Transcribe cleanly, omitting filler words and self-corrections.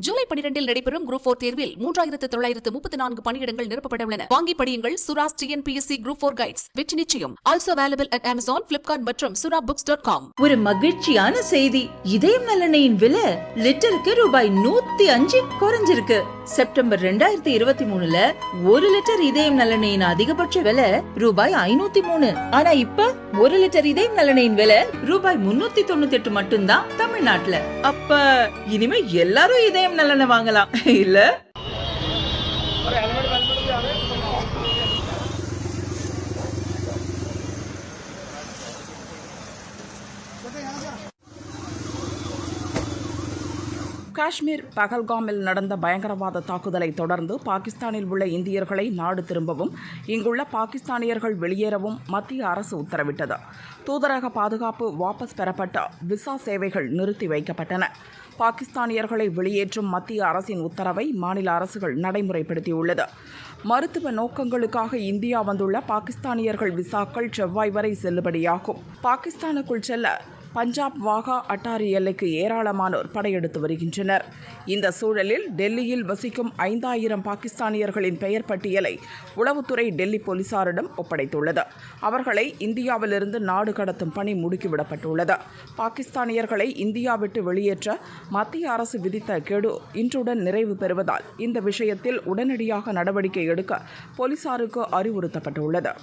ஜூலை 12 நடைபெறும் குரூப் 4 தேர்வில் 3934 பணியிடங்கள் நிரப்பப்பட உள்ளன. வாங்கி படியுங்கள். Sura's TNPSC Group 4 Guides. வெற்றி நிச்சயம். Also available at Amazon, Flipkart மற்றும் surabooks.com. ஒரு மகிழ்ச்சியான செய்தி. இதயம் நல்லெண்ணெயின் விலை லிட்டருக்கு ரூபாய் 105 குறைஞ்சிருக்கு. செப்டம்பர் 2023ல 1 லிட்டர் இதயம் நல்லெண்ணெயின் அதிகபட்ச விலை ரூபாய் 503. ஆனா இப்ப 1 லிட்டர் இதயம் நல்லெண்ணெயின் விலை ரூபாய் 398 மட்டும்தான் தமிழ்நாட்டுல. அப்ப இனிமே எல்லாரும் இதயம் நல்லெண்ணெய் வாங்கலாம் இல்ல? காஷ்மீர் பகல்காமில் நடந்த பயங்கரவாத தாக்குதலை தொடர்ந்து பாகிஸ்தானில் உள்ள இந்தியர்களை நாடு திரும்பவும் இங்குள்ள பாகிஸ்தானியர்கள் வெளியேறவும் மத்திய அரசு உத்தரவிட்டது. தூதரக பாதுகாப்பு வாபஸ் பெறப்பட்ட விசா சேவைகள் நிறுத்தி வைக்கப்பட்டன. பாகிஸ்தானியர்களை வெளியேற்றும் மத்திய அரசின் உத்தரவை மாநில அரசுகள் நடைமுறைப்படுத்தியுள்ளது. மருத்துவ நோக்கங்களுக்காக இந்தியா வந்துள்ள பாகிஸ்தானியர்கள் விசாக்கள் செவ்வாய் வரை செல்லுபடியாகும். பாகிஸ்தானுக்குள் செல்ல பஞ்சாப் வாகா அட்டாரி எல்லைக்கு ஏராளமானோர் படையெடுத்து வருகின்றனர். இந்த சூழலில் டெல்லியில் வசிக்கும் 5000 பாகிஸ்தானியர்களின் பெயர் பட்டியலை உளவுத்துறை டெல்லி போலீசாரிடம் ஒப்படைத்துள்ளது. அவர்களை இந்தியாவிலிருந்து நாடு கடத்தும் பணி முடுக்கிவிடப்பட்டுள்ளது. பாகிஸ்தானியர்களை இந்தியா விட்டு வெளியேற்ற மத்திய அரசு விதித்த கெடு இன்றுடன் நிறைவு பெறுவதால் இந்த விஷயத்தில் உடனடியாக நடவடிக்கை எடுக்க போலீசாருக்கு அறிவுறுத்தப்பட்டுள்ளது.